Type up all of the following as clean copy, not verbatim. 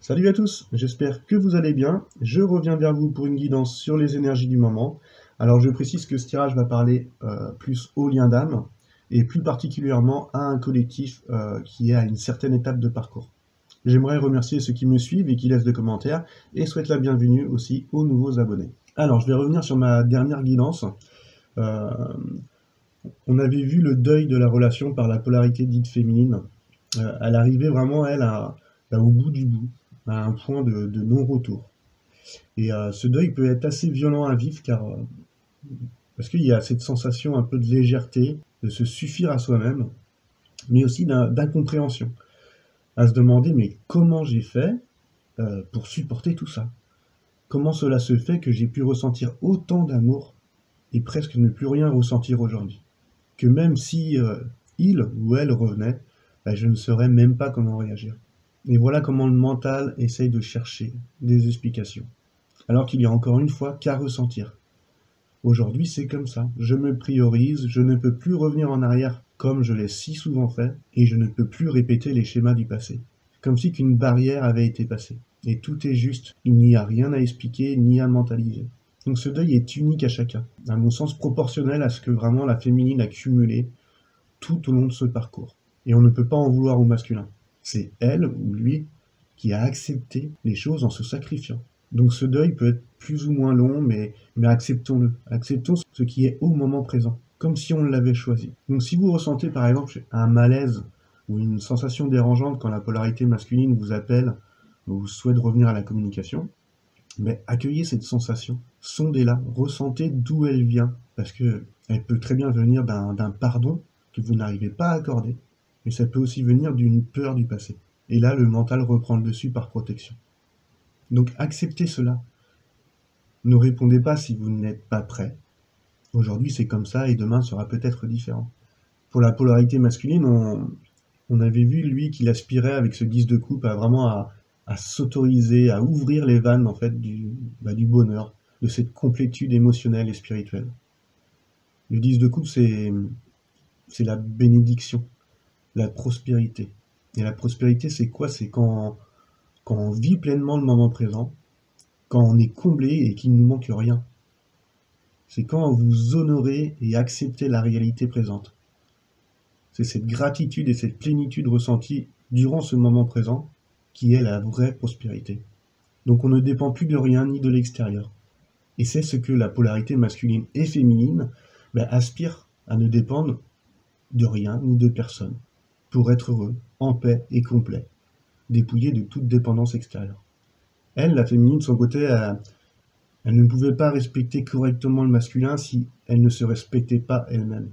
Salut à tous, j'espère que vous allez bien. Je reviens vers vous pour une guidance sur les énergies du moment. Alors je précise que ce tirage va parler plus au lien d'âme et plus particulièrement à un collectif qui est à une certaine étape de parcours. J'aimerais remercier ceux qui me suivent et qui laissent des commentaires et souhaite la bienvenue aussi aux nouveaux abonnés. Alors je vais revenir sur ma dernière guidance. Euh, on avait vu le deuil de la relation par la polarité dite féminine. Elle arrivait vraiment, elle, au bout du bout, à un point de non-retour. Et ce deuil peut être assez violent à vivre parce qu'il y a cette sensation un peu de légèreté, de se suffire à soi-même, mais aussi d'incompréhension. À se demander, mais comment j'ai fait pour supporter tout ça? Comment cela se fait que j'ai pu ressentir autant d'amour et presque ne plus rien ressentir aujourd'hui? Que même si il ou elle revenait, je ne saurais même pas comment réagir. Et voilà comment le mental essaye de chercher des explications. Alors qu'il y a encore une fois qu'à ressentir. Aujourd'hui, c'est comme ça. Je me priorise, je ne peux plus revenir en arrière comme je l'ai si souvent fait, et je ne peux plus répéter les schémas du passé. Comme si qu'une barrière avait été passée. Et tout est juste. Il n'y a rien à expliquer ni à mentaliser. Donc ce deuil est unique à chacun, à mon sens proportionnel à ce que vraiment la féminine a cumulé tout au long de ce parcours. Et on ne peut pas en vouloir au masculin. C'est elle ou lui qui a accepté les choses en se sacrifiant. Donc ce deuil peut être plus ou moins long, mais acceptons-le. Acceptons ce qui est au moment présent, comme si on l'avait choisi. Donc si vous ressentez par exemple un malaise ou une sensation dérangeante quand la polarité masculine vous appelle ou vous souhaite revenir à la communication, mais accueillez cette sensation, sondez-la, ressentez d'où elle vient, parce que elle peut très bien venir d'un pardon que vous n'arrivez pas à accorder, mais ça peut aussi venir d'une peur du passé. Et là, le mental reprend le dessus par protection. Donc acceptez cela. Ne répondez pas si vous n'êtes pas prêt. Aujourd'hui, c'est comme ça et demain sera peut-être différent. Pour la polarité masculine, on avait vu, lui, qu'il aspirait avec ce 10 de coupe à s'autoriser, à ouvrir les vannes en fait du bonheur, de cette complétude émotionnelle et spirituelle. Le 10 de coupe, c'est la bénédiction, la prospérité. Et la prospérité, c'est quoi? C'est quand on vit pleinement le moment présent, quand on est comblé et qu'il ne nous manque rien. C'est quand vous honorez et acceptez la réalité présente. C'est cette gratitude et cette plénitude ressentie durant ce moment présent qui est la vraie prospérité. Donc on ne dépend plus de rien ni de l'extérieur. Et c'est ce que la polarité masculine et féminine aspire à ne dépendre de rien ni de personne, pour être heureux, en paix et complet, dépouillé de toute dépendance extérieure. Elle, la féminine, de son côté, elle ne pouvait pas respecter correctement le masculin si elle ne se respectait pas elle-même.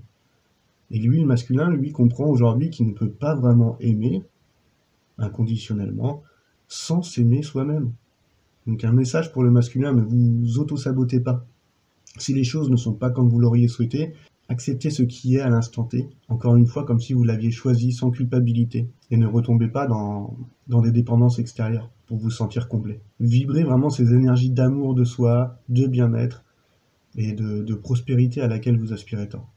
Et lui, le masculin, lui, comprend aujourd'hui qu'il ne peut pas vraiment aimer, inconditionnellement, sans s'aimer soi-même. Donc un message pour le masculin, ne vous auto-sabotez pas. Si les choses ne sont pas comme vous l'auriez souhaité, acceptez ce qui est à l'instant T, encore une fois comme si vous l'aviez choisi sans culpabilité, et ne retombez pas dans des dépendances extérieures pour vous sentir complet. Vibrez vraiment ces énergies d'amour de soi, de bien-être et de prospérité à laquelle vous aspirez tant.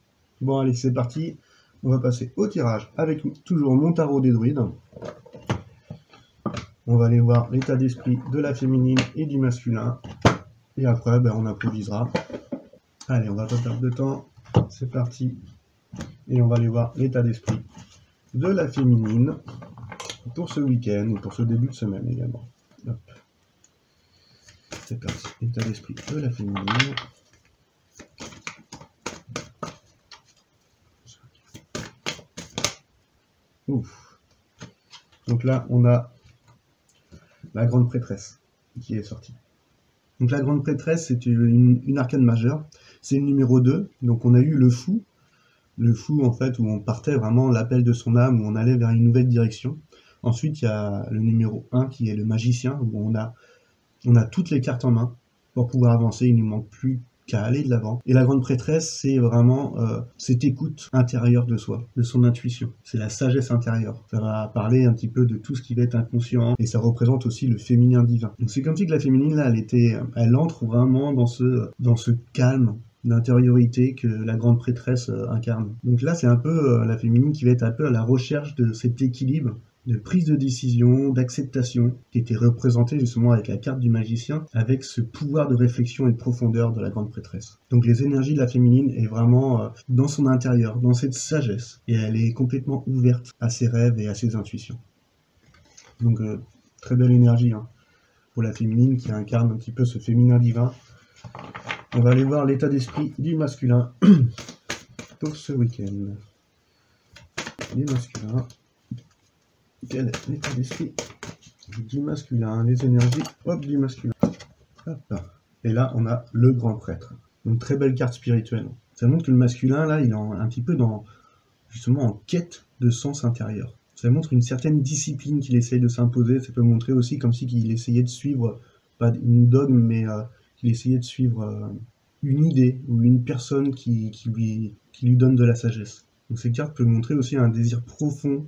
Bon allez, c'est parti, on va passer au tirage avec toujours mon tarot des druides. On va aller voir l'état d'esprit de la féminine et du masculin, et après on improvisera. Allez, on va pas perdre de temps. C'est parti. Et on va aller voir l'état d'esprit de la féminine pour ce week-end ou pour ce début de semaine également. Hop. C'est parti. État d'esprit de la féminine. Ouf. Donc là, on a la grande prêtresse qui est sortie. Donc la grande prêtresse, c'est une arcane majeure. C'est le numéro 2. Donc on a eu le fou. Le fou, en fait, où on partait vraiment l'appel de son âme, où on allait vers une nouvelle direction. Ensuite, il y a le numéro 1 qui est le magicien, où on a toutes les cartes en main pour pouvoir avancer. Il ne nous manque plus qu'à aller de l'avant. Et la grande prêtresse, c'est vraiment cette écoute intérieure de soi, de son intuition. C'est la sagesse intérieure. Ça va parler un petit peu de tout ce qui va être inconscient, et ça représente aussi le féminin divin. Donc c'est comme si que la féminine, là, elle entre vraiment dans ce calme d'intériorité que la grande prêtresse incarne. Donc là, c'est un peu la féminine qui va être un peu à la recherche de cet équilibre de prise de décision, d'acceptation, qui était représentée justement avec la carte du magicien, avec ce pouvoir de réflexion et de profondeur de la grande prêtresse. Donc les énergies de la féminine est vraiment dans son intérieur, dans cette sagesse, et elle est complètement ouverte à ses rêves et à ses intuitions. Donc très belle énergie hein, pour la féminine qui incarne un petit peu ce féminin divin. On va aller voir l'état d'esprit du masculin pour ce week-end. Les masculins. Quel est l'état d'esprit du masculin? Les énergies du masculin. Hop. Et là, on a le grand prêtre. Une très belle carte spirituelle. Ça montre que le masculin, là, il est un petit peu justement en quête de sens intérieur. Ça montre une certaine discipline qu'il essaye de s'imposer. Ça peut montrer aussi comme si il essayait de suivre, pas une dogme, mais qu'il essayait de suivre une idée ou une personne qui lui donne de la sagesse. Donc cette carte peut montrer aussi un désir profond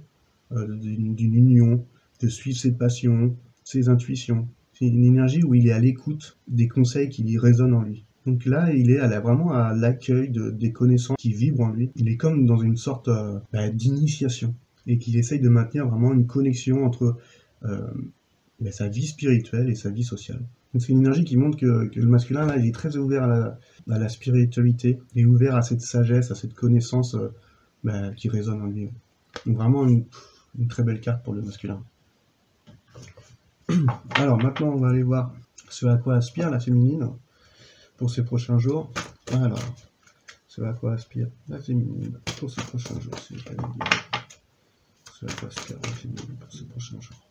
d'une union, de suivre ses passions, ses intuitions. C'est une énergie où il est à l'écoute des conseils qui lui résonnent en lui. Donc là, il est vraiment à l'accueil des connaissances qui vibrent en lui. Il est comme dans une sorte d'initiation et qu'il essaye de maintenir vraiment une connexion entre sa vie spirituelle et sa vie sociale. Donc c'est une énergie qui montre que le masculin, là, il est très ouvert à la spiritualité, il est ouvert à cette sagesse, à cette connaissance qui résonne en lui. Donc vraiment une très belle carte pour le masculin. Alors maintenant, on va aller voir ce à quoi aspire la féminine pour ces prochains jours. Alors, ce à quoi aspire la féminine pour ces prochains jours, si je peux le dire. Ce à quoi aspire la féminine pour ces prochains jours.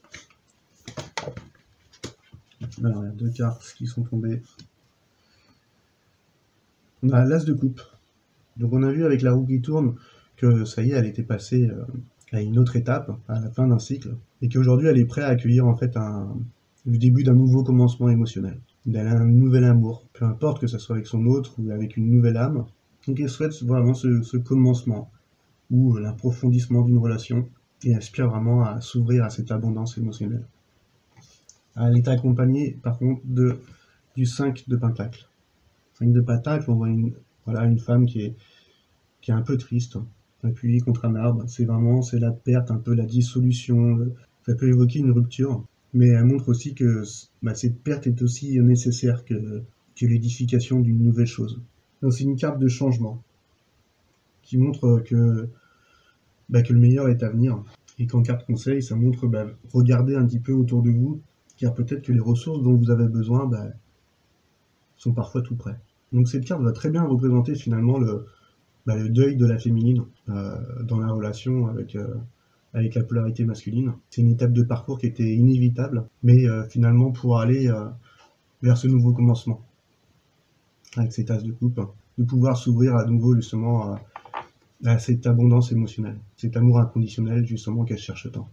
Alors, il y a deux cartes qui sont tombées. On a l'as de coupe. Donc on a vu avec la roue qui tourne que ça y est, elle était passée à une autre étape, à la fin d'un cycle, et qu'aujourd'hui elle est prête à accueillir en fait le début d'un nouveau commencement émotionnel. Elle a un nouvel amour, peu importe que ce soit avec son autre ou avec une nouvelle âme. Donc elle souhaite vraiment ce commencement ou l'approfondissement d'une relation et aspire vraiment à s'ouvrir à cette abondance émotionnelle. Elle est accompagnée par contre du 5 de Pentacle. 5 de Pentacle, on voit une femme qui est un peu triste, appuyée contre un arbre. C'est la perte, un peu la dissolution. Ça peut évoquer une rupture, mais elle montre aussi que cette perte est aussi nécessaire que l'édification d'une nouvelle chose. Donc c'est une carte de changement qui montre que le meilleur est à venir. Et qu'en carte conseil, ça montre regardez un petit peu autour de vous, car peut-être que les ressources dont vous avez besoin sont parfois tout près. Donc cette carte va très bien représenter finalement le deuil de la féminine dans la relation avec la polarité masculine. C'est une étape de parcours qui était inévitable, mais finalement pour aller vers ce nouveau commencement, avec cette as de coupe, de pouvoir s'ouvrir à nouveau justement à cette abondance émotionnelle, cet amour inconditionnel justement qu'elle cherche tant.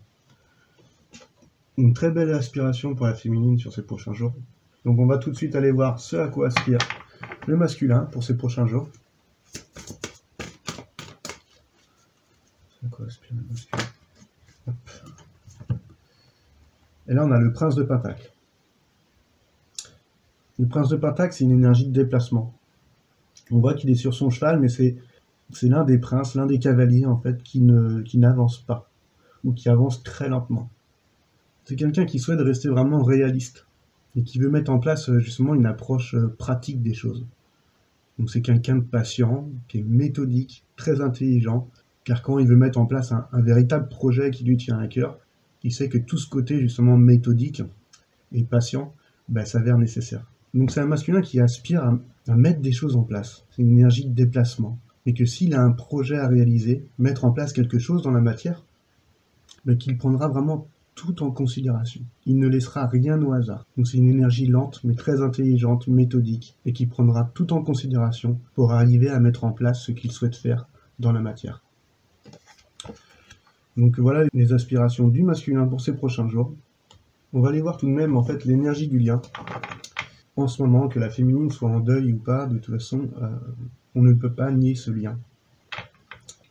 Une très belle aspiration pour la féminine sur ces prochains jours. Donc on va tout de suite aller voir ce à quoi aspire le masculin pour ces prochains jours. Et là, on a le prince de Pentacle. Le prince de Pentacle, c'est une énergie de déplacement. On voit qu'il est sur son cheval, mais c'est l'un des princes, l'un des cavaliers, en fait, qui n'avance pas, ou qui avance très lentement. C'est quelqu'un qui souhaite rester vraiment réaliste, et qui veut mettre en place, justement, une approche pratique des choses. Donc c'est quelqu'un de patient, qui est méthodique, très intelligent, car quand il veut mettre en place un véritable projet qui lui tient à cœur, il sait que tout ce côté justement méthodique et patient s'avère nécessaire. Donc c'est un masculin qui aspire à mettre des choses en place. C'est une énergie de déplacement. Et que s'il a un projet à réaliser, mettre en place quelque chose dans la matière, qu'il prendra vraiment tout en considération. Il ne laissera rien au hasard. Donc c'est une énergie lente, mais très intelligente, méthodique, et qui prendra tout en considération pour arriver à mettre en place ce qu'il souhaite faire dans la matière. Donc voilà les aspirations du masculin pour ces prochains jours. On va aller voir tout de même en fait l'énergie du lien. En ce moment, que la féminine soit en deuil ou pas, de toute façon, on ne peut pas nier ce lien.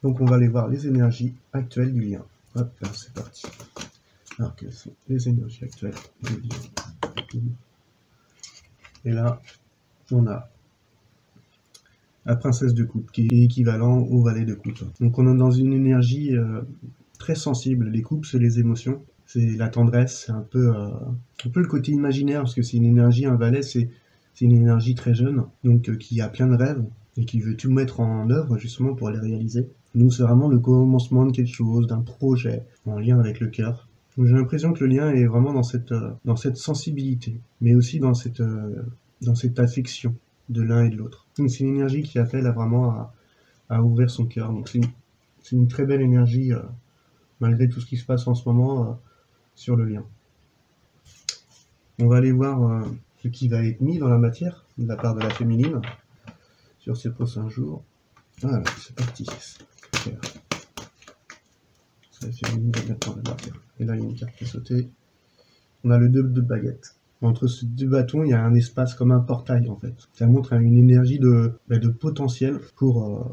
Donc on va aller voir les énergies actuelles du lien. Hop, là, c'est parti. Alors quelles sont les énergies actuelles du lien? Et là, on a la princesse de coupe, qui est équivalent au valet de coupe. Donc on est dans une énergie très sensible. Les couples, c'est les émotions, c'est la tendresse, c'est un peu le côté imaginaire, parce que c'est une énergie, un valet, c'est une énergie très jeune, donc qui a plein de rêves, et qui veut tout mettre en œuvre, justement, pour les réaliser. Donc c'est vraiment le commencement de quelque chose, d'un projet, en lien avec le cœur. Donc j'ai l'impression que le lien est vraiment dans cette sensibilité, mais aussi dans cette affection de l'un et de l'autre. Donc c'est une énergie qui appelle à ouvrir son cœur. Donc c'est une très belle énergie, malgré tout ce qui se passe en ce moment sur le lien. On va aller voir ce qui va être mis dans la matière de la part de la féminine sur ces prochains jours. Voilà, c'est parti. C'est la féminine va mettre dans la matière. Et là, il y a une carte qui est sautée. On a le 2 de baguette. Entre ces deux bâtons, il y a un espace comme un portail, en fait. Ça montre une énergie de potentiel pour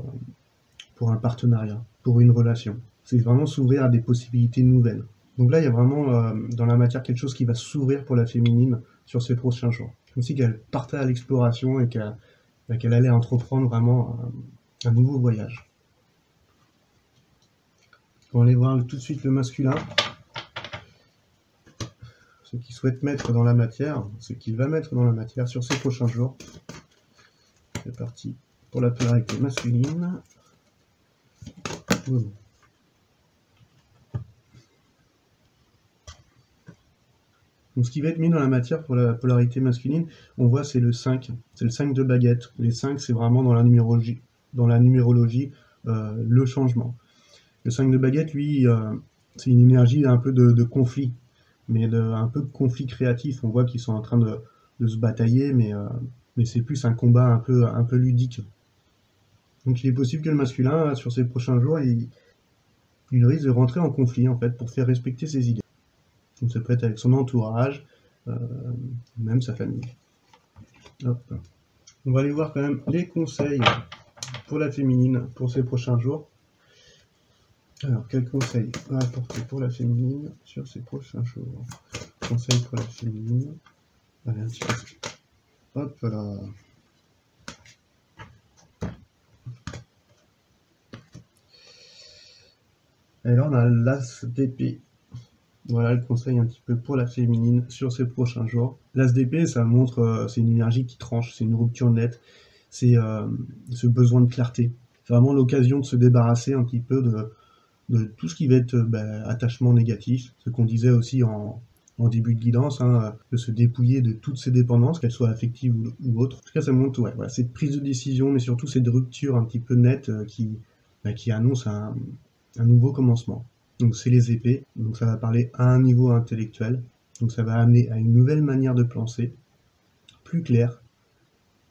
un partenariat, pour une relation. C'est vraiment s'ouvrir à des possibilités nouvelles. Donc là, il y a vraiment dans la matière quelque chose qui va s'ouvrir pour la féminine sur ces prochains jours. Comme si qu'elle partait à l'exploration et qu'elle allait entreprendre vraiment un nouveau voyage. On va aller voir tout de suite le masculin. Ce qu'il souhaite mettre dans la matière, ce qu'il va mettre dans la matière sur ces prochains jours. C'est parti pour la polarité masculine. Donc ce qui va être mis dans la matière pour la polarité masculine, on voit c'est le 5. C'est le 5 de baguette. Les 5, c'est vraiment dans la numérologie, le changement. Le 5 de baguette, lui, c'est une énergie un peu de conflit, mais un peu de conflit créatif. On voit qu'ils sont en train de se batailler, mais c'est plus un combat un peu ludique. Donc il est possible que le masculin, sur ces prochains jours, il risque de rentrer en conflit, en fait, pour faire respecter ses idées. Donc ça peut être avec son entourage, même sa famille. Hop. On va aller voir quand même les conseils pour la féminine pour ces prochains jours. Alors, quels conseils à apporter pour la féminine sur ces prochains jours? Conseils pour la féminine. Allez, un petit peu. Hop là. Et là, on a l'as d'épée. Voilà le conseil un petit peu pour la féminine sur ces prochains jours. L'as d'épée, ça montre, c'est une énergie qui tranche, c'est une rupture nette, c'est ce besoin de clarté. C'est vraiment l'occasion de se débarrasser un petit peu de tout ce qui va être attachement négatif, ce qu'on disait aussi en début de guidance, de se dépouiller de toutes ces dépendances, qu'elles soient affectives ou autres. En tout cas, ça montre voilà, cette prise de décision, mais surtout cette rupture un petit peu nette qui annonce un nouveau commencement. Donc c'est les épées, donc ça va parler à un niveau intellectuel, donc ça va amener à une nouvelle manière de penser, plus claire,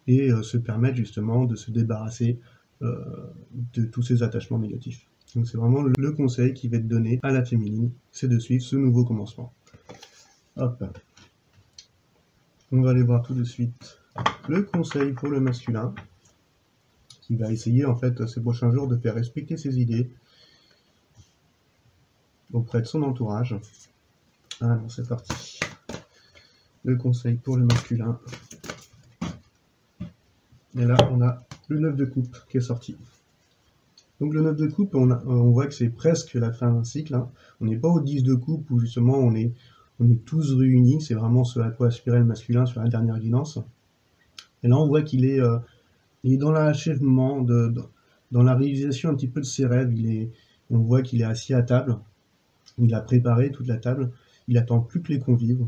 et se permettre justement de se débarrasser de tous ces attachements négatifs. Donc c'est vraiment le conseil qui va être donné à la féminine, c'est de suivre ce nouveau commencement. Hop. On va aller voir tout de suite le conseil pour le masculin, qui va essayer en fait ces prochains jours de faire respecter ses idées auprès de son entourage. Alors c'est parti. Le conseil pour le masculin. Et là on a le 9 de coupe qui est sorti. Donc le 9 de coupe, on voit que c'est presque la fin d'un cycle. On n'est pas au 10 de coupe où justement on est tous réunis. C'est vraiment ce à quoi aspirait le masculin sur la dernière guidance. Et là on voit qu'il est dans l'achèvement, dans la réalisation un petit peu de ses rêves. On voit qu'il est assis à table. Il a préparé toute la table. Il attend plus que les convives.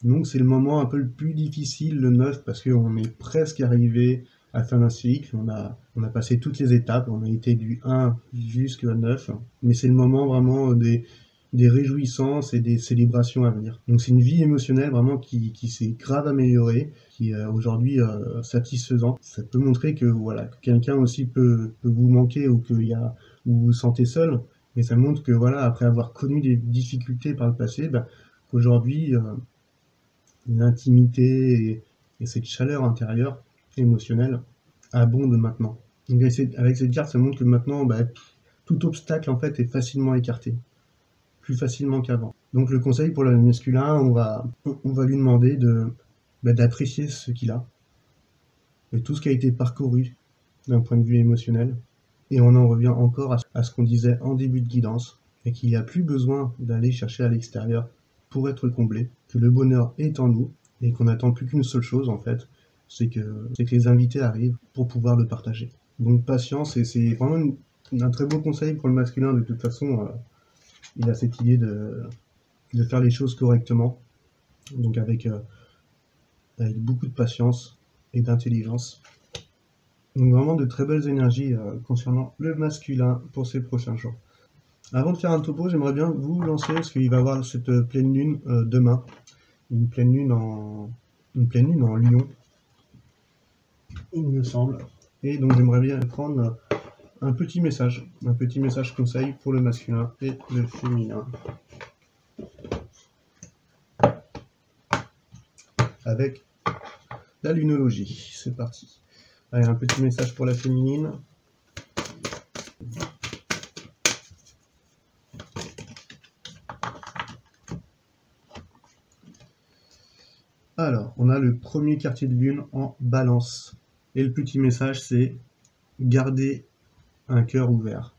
Donc c'est le moment un peu le plus difficile, le 9, parce qu'on est presque arrivé à la fin d'un cycle. On a passé toutes les étapes. On a été du 1 jusqu'à 9. Mais c'est le moment vraiment des réjouissances et des célébrations à venir. Donc c'est une vie émotionnelle vraiment qui s'est grave améliorée, qui est aujourd'hui satisfaisante. Ça peut montrer que voilà, que quelqu'un aussi peut vous manquer ou vous vous sentez seul. Mais ça montre que voilà, après avoir connu des difficultés par le passé, qu'aujourd'hui, l'intimité et cette chaleur intérieure, émotionnelle, abonde maintenant. Donc avec cette carte, ça montre que maintenant, tout obstacle en fait est facilement écarté, plus facilement qu'avant. Donc le conseil pour le masculin, on va lui demander d'apprécier ce qu'il a, et tout ce qui a été parcouru d'un point de vue émotionnel. Et on en revient encore à ce qu'on disait en début de guidance, et qu'il n'y a plus besoin d'aller chercher à l'extérieur pour être comblé, que le bonheur est en nous et qu'on n'attend plus qu'une seule chose en fait, c'est que les invités arrivent pour pouvoir le partager. Donc patience, et c'est vraiment un très beau conseil pour le masculin. De toute façon, il a cette idée de faire les choses correctement, donc avec beaucoup de patience et d'intelligence. Donc vraiment de très belles énergies concernant le masculin pour ces prochains jours. Avant de faire un topo, j'aimerais bien vous lancer, parce qu'il va y avoir cette pleine lune demain, une pleine lune en Lion, il me semble. Et donc j'aimerais bien prendre un petit message conseil pour le masculin et le féminin. Avec la lunologie, c'est parti. Allez, un petit message pour la féminine. Alors, on a le premier quartier de lune en balance. Et le petit message, c'est garder un cœur ouvert.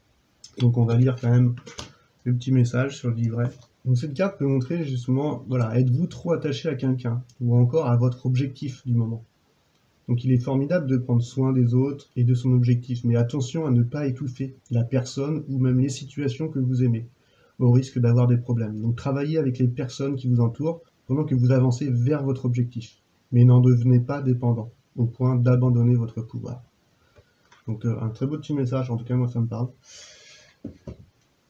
Donc on va lire quand même le petit message sur le livret. Donc cette carte peut montrer justement, voilà, êtes-vous trop attaché à quelqu'un ou encore à votre objectif du moment. Donc il est formidable de prendre soin des autres et de son objectif, mais attention à ne pas étouffer la personne ou même les situations que vous aimez, au risque d'avoir des problèmes. Donc travaillez avec les personnes qui vous entourent pendant que vous avancez vers votre objectif, mais n'en devenez pas dépendant, au point d'abandonner votre pouvoir. Donc un très beau petit message, en tout cas moi ça me parle.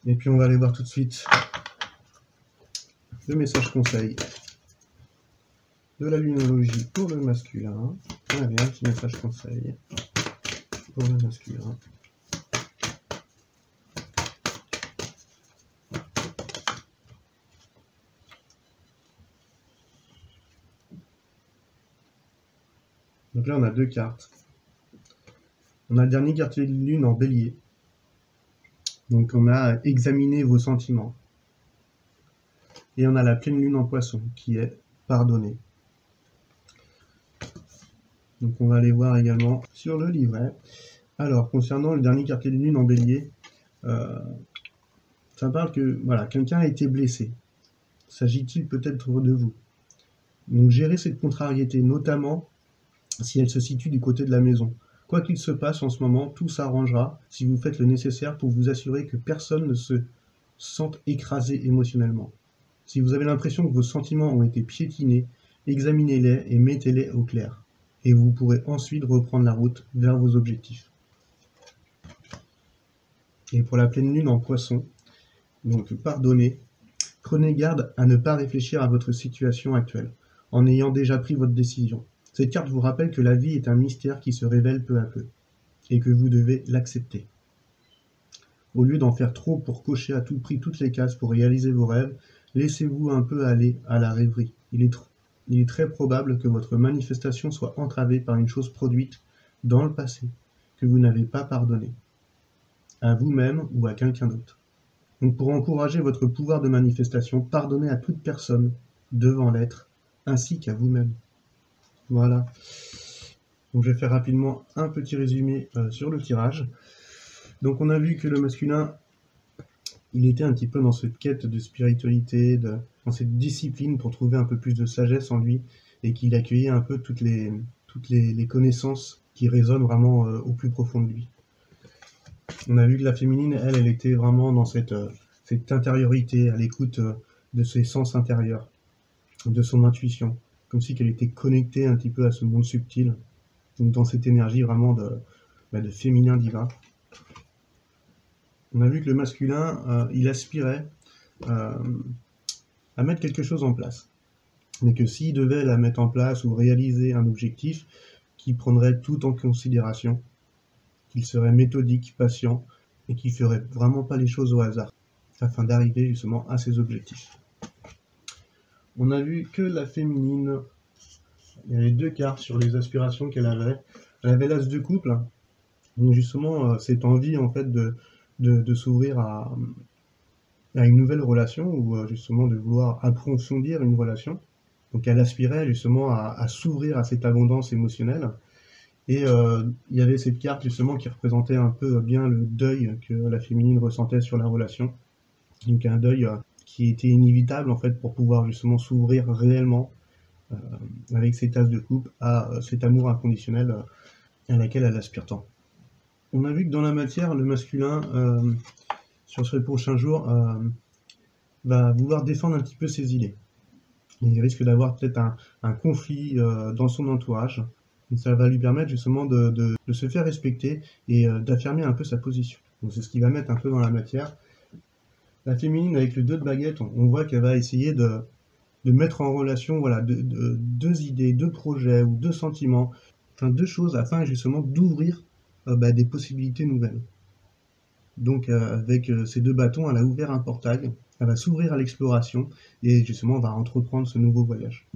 Et puis on va aller voir tout de suite le message conseil de la lunologie pour le masculin. Allez, un petit message conseil pour le masculin. Donc là on a deux cartes. On a le dernier quartier de lune en bélier. Donc on a examiné vos sentiments. Et on a la pleine lune en poisson qui est pardonner. Donc on va aller voir également sur le livret. Alors concernant le dernier quartier de lune en bélier, ça parle que voilà, quelqu'un a été blessé. S'agit-il peut-être de vous? Donc gérez cette contrariété, notamment si elle se situe du côté de la maison. Quoi qu'il se passe en ce moment, tout s'arrangera si vous faites le nécessaire pour vous assurer que personne ne se sente écrasé émotionnellement. Si vous avez l'impression que vos sentiments ont été piétinés, examinez-les et mettez-les au clair. Et vous pourrez ensuite reprendre la route vers vos objectifs. Et pour la pleine lune en poisson, donc pardonnez, prenez garde à ne pas réfléchir à votre situation actuelle, en ayant déjà pris votre décision. Cette carte vous rappelle que la vie est un mystère qui se révèle peu à peu, et que vous devez l'accepter. Au lieu d'en faire trop pour cocher à tout prix toutes les cases pour réaliser vos rêves, laissez-vous un peu aller à la rêverie. Il est très probable que votre manifestation soit entravée par une chose produite dans le passé, que vous n'avez pas pardonné, à vous-même ou à quelqu'un d'autre. Donc pour encourager votre pouvoir de manifestation, pardonnez à toute personne devant l'être, ainsi qu'à vous-même. Voilà. Donc je vais faire rapidement un petit résumé sur le tirage. Donc on a vu que le masculin, il était un petit peu dans cette quête de spiritualité, dans cette discipline pour trouver un peu plus de sagesse en lui, et qu'il accueillait un peu toutes les connaissances qui résonnent vraiment au plus profond de lui. On a vu que la féminine, elle était vraiment dans cette intériorité, à l'écoute de ses sens intérieurs, de son intuition, comme si qu'elle était connectée un petit peu à ce monde subtil, donc dans cette énergie vraiment de féminin divin. On a vu que le masculin, il aspirait à mettre quelque chose en place, mais que s'il devait la mettre en place ou réaliser un objectif, qu'il prendrait tout en considération, qu'il serait méthodique, patient, et qu'il ne ferait vraiment pas les choses au hasard, afin d'arriver justement à ses objectifs. On a vu que la féminine, il y avait deux cartes sur les aspirations qu'elle avait. Elle avait l'as de couple, donc justement cette envie en fait de s'ouvrir à une nouvelle relation, ou justement de vouloir approfondir une relation. Donc elle aspirait justement à s'ouvrir à cette abondance émotionnelle. Et il y avait cette carte justement qui représentait un peu bien le deuil que la féminine ressentait sur la relation. Donc un deuil qui était inévitable en fait pour pouvoir justement s'ouvrir réellement euh, avec ses tasses de coupe à cet amour inconditionnel à laquelle elle aspire tant. On a vu que dans la matière, le masculin, sur ce prochain jour, va vouloir défendre un petit peu ses idées. Il risque d'avoir peut-être un conflit dans son entourage. Donc ça va lui permettre justement de se faire respecter et d'affirmer un peu sa position. Donc c'est ce qui va mettre un peu dans la matière. La féminine, avec le 2 de baguette, on voit qu'elle va essayer de mettre en relation voilà, deux idées, deux projets ou deux sentiments, enfin deux choses afin justement d'ouvrir des possibilités nouvelles. Donc avec ces deux bâtons, elle a ouvert un portail, elle va s'ouvrir à l'exploration et justement va entreprendre ce nouveau voyage.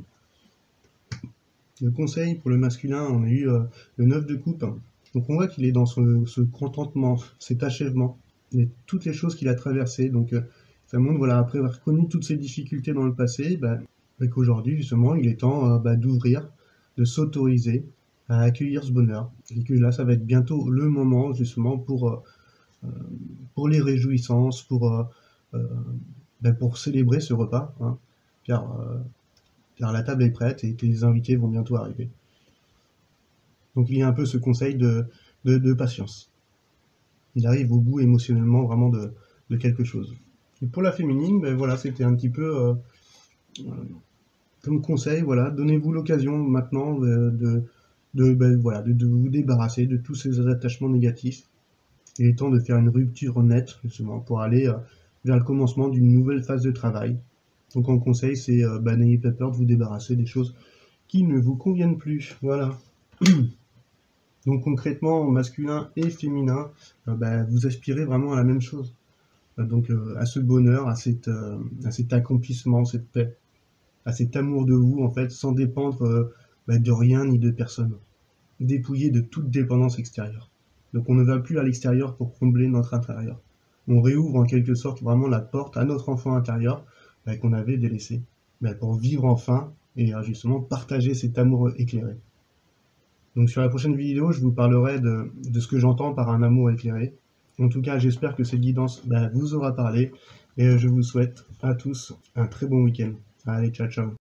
Le conseil pour le masculin, on a eu le 9 de coupe. Donc on voit qu'il est dans ce contentement, cet achèvement, et toutes les choses qu'il a traversées. Donc ça montre, voilà, après avoir connu toutes ces difficultés dans le passé, qu'aujourd'hui justement il est temps d'ouvrir, de s'autoriser à accueillir ce bonheur. Et que là ça va être bientôt le moment justement pour les réjouissances, pour célébrer ce repas, hein, car la table est prête et que les invités vont bientôt arriver. Donc il y a un peu ce conseil de patience. Il arrive au bout émotionnellement vraiment de quelque chose. Et pour la féminine, voilà, c'était un petit peu comme conseil, voilà, donnez-vous l'occasion maintenant de vous débarrasser de tous ces attachements négatifs. Il est temps de faire une rupture nette, justement, pour aller vers le commencement d'une nouvelle phase de travail. Donc en conseil, c'est n'ayez pas peur de vous débarrasser des choses qui ne vous conviennent plus. Voilà. Donc concrètement, masculin et féminin, vous aspirez vraiment à la même chose. Donc à ce bonheur, à cet accomplissement, cette paix, à cet amour de vous, en fait, sans dépendre de rien ni de personne. Dépouillé de toute dépendance extérieure. Donc on ne va plus à l'extérieur pour combler notre intérieur. On réouvre en quelque sorte vraiment la porte à notre enfant intérieur qu'on avait délaissé, pour vivre enfin et justement partager cet amour éclairé. Donc sur la prochaine vidéo, je vous parlerai de ce que j'entends par un amour éclairé. En tout cas, j'espère que cette guidance vous aura parlé et je vous souhaite à tous un très bon week-end. Allez, ciao ciao.